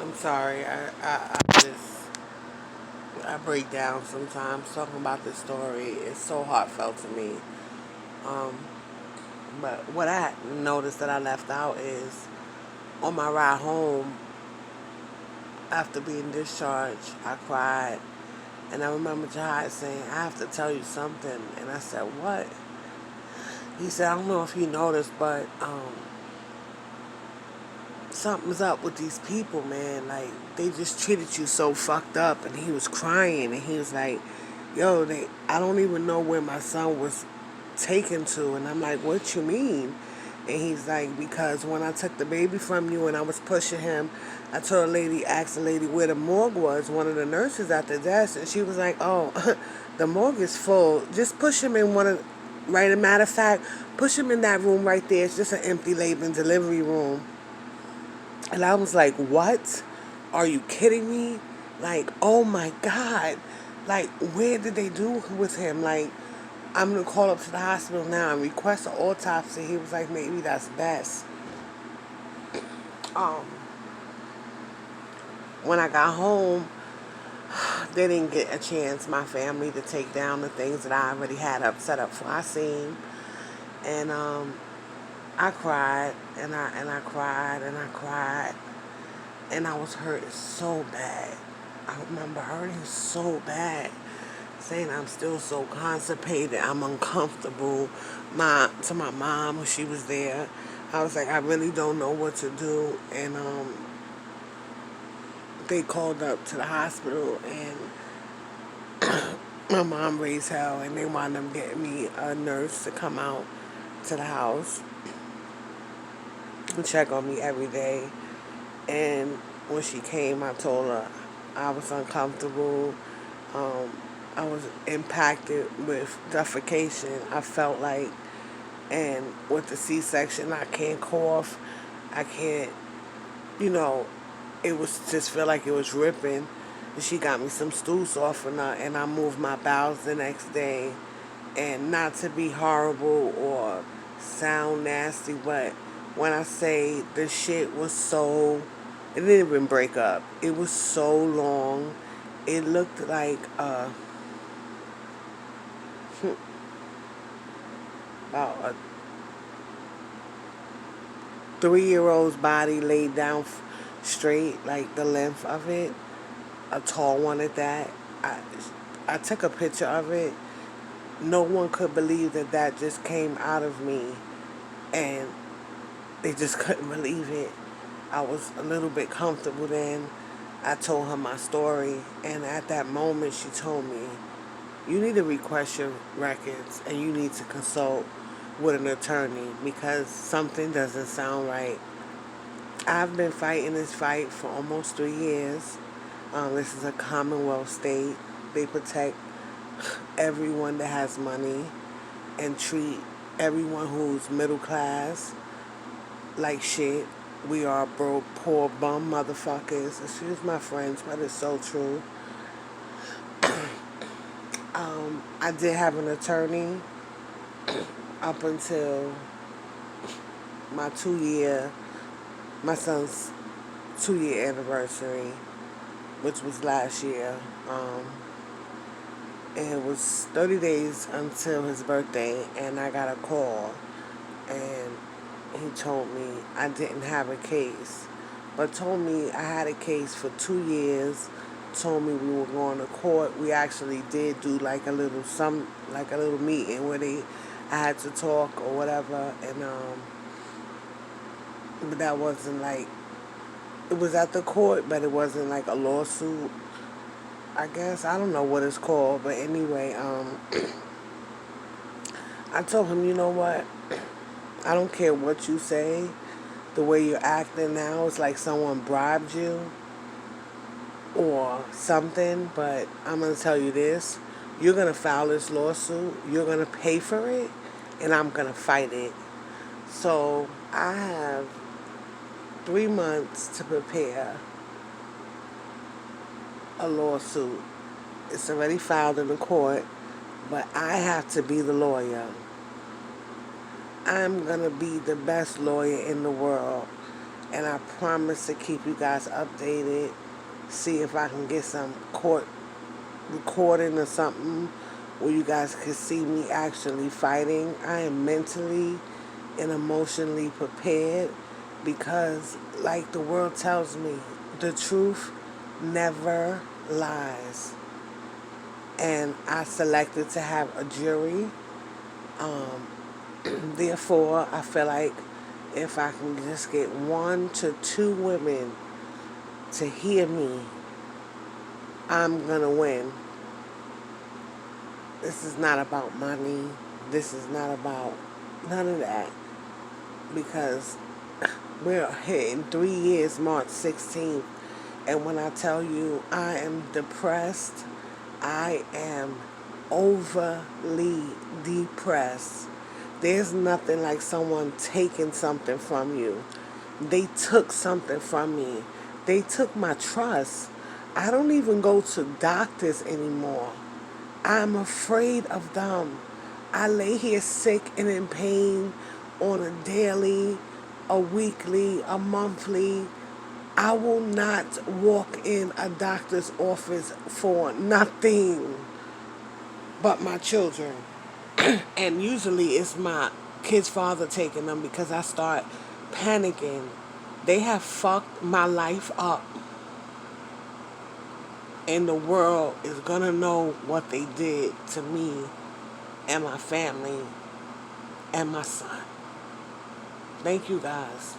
I'm sorry. I break down sometimes talking about this story. It's so heartfelt to me. Um, but what I noticed that I left out is on my ride home after being discharged, I cried. And I remember Jihad saying, I have to tell you something. And I said, what? He said, I don't know if you noticed, but something's up with these people, man. Like, they just treated you so fucked up. And he was crying, and he was like, yo, I don't even know where my son was taken to. And I'm like, what you mean? And he's like, because when I took the baby from you and I was pushing him, I told a lady, asked the lady where the morgue was, one of the nurses at the desk, and she was like, oh, the morgue is full. Just push him in one of, right, a matter of fact, push him in that room right there. It's just an empty labor and delivery room. And I was like, what? Are you kidding me? Like, oh my God. Like, where did they do with him? Like, I'm going to call up to the hospital now and request an autopsy. He was like, maybe that's best. Um, when I got home, they didn't get a chance, my family, to take down the things that I already had set up for aasim. And I cried, and I cried, and I cried. And I was hurting so bad. I remember hurting so bad, saying I'm still so constipated, I'm uncomfortable. To my mom, when she was there, I was like, I really don't know what to do. And they called up to the hospital, and my mom raised hell, and they wound up getting me a nurse to come out to the house and check on me every day. And when she came, I told her I was uncomfortable. Um, I was impacted with defecation. I felt like, and with the C-section, I can't cough. I can't, you know, it was just feel like it was ripping. And she got me some stool softener, and I moved my bowels the next day. And not to be horrible or sound nasty, but when I say the shit was so, it didn't even break up. It was so long. It looked like about a 3-year-old's body laid down straight, like the length of it, a tall one at that. I, I took a picture of it. No one could believe that that just came out of me, and they just couldn't believe it. I was a little bit comfortable then. I told her my story, and at that moment, she told me, you need to request your records, and you need to consult with an attorney because something doesn't sound right. I've been fighting this fight for almost 3 years. This is a Commonwealth state. They protect everyone that has money and treat everyone who's middle class like shit. We are broke, poor, bum motherfuckers. Excuse my French, but it's so true. I did have an attorney up until my 2 year, my son's 2 year anniversary, which was last year. And it was 30 days until his birthday, and I got a call, and he told me I didn't have a case, but told me I had a case for 2 years. Told me we were going to court. We actually did do like like a little meeting where I had to talk or whatever, and but that wasn't like, it was at the court, but it wasn't like a lawsuit. I guess I don't know what it's called, but anyway, I told him, you know what? I don't care what you say. The way you're acting now is like someone bribed you or something, but I'm going to tell you this. You're going to file this lawsuit. You're going to pay for it, and I'm going to fight it. So I have 3 months to prepare a lawsuit. It's already filed in the court, but I have to be the lawyer. I'm going to be the best lawyer in the world. And I promise to keep you guys updated. See if I can get some court recording or something where you guys can see me actually fighting. I am mentally and emotionally prepared because, like the world tells me, the truth never lies. And I selected to have a jury. Therefore, I feel like if I can just get 1 to 2 women to hear me, I'm going to win. This is not about money. This is not about none of that. Because we're hitting 3 years, March 16th. And when I tell you I am depressed, I am overly depressed. There's nothing like someone taking something from you. They took something from me. They took my trust. I don't even go to doctors anymore. I'm afraid of them. I lay here sick and in pain on a daily, a weekly, a monthly. I will not walk in a doctor's office for nothing but my children. And usually it's my kid's father taking them because I start panicking. They have fucked my life up. And the world is going to know what they did to me and my family and my son. Thank you guys.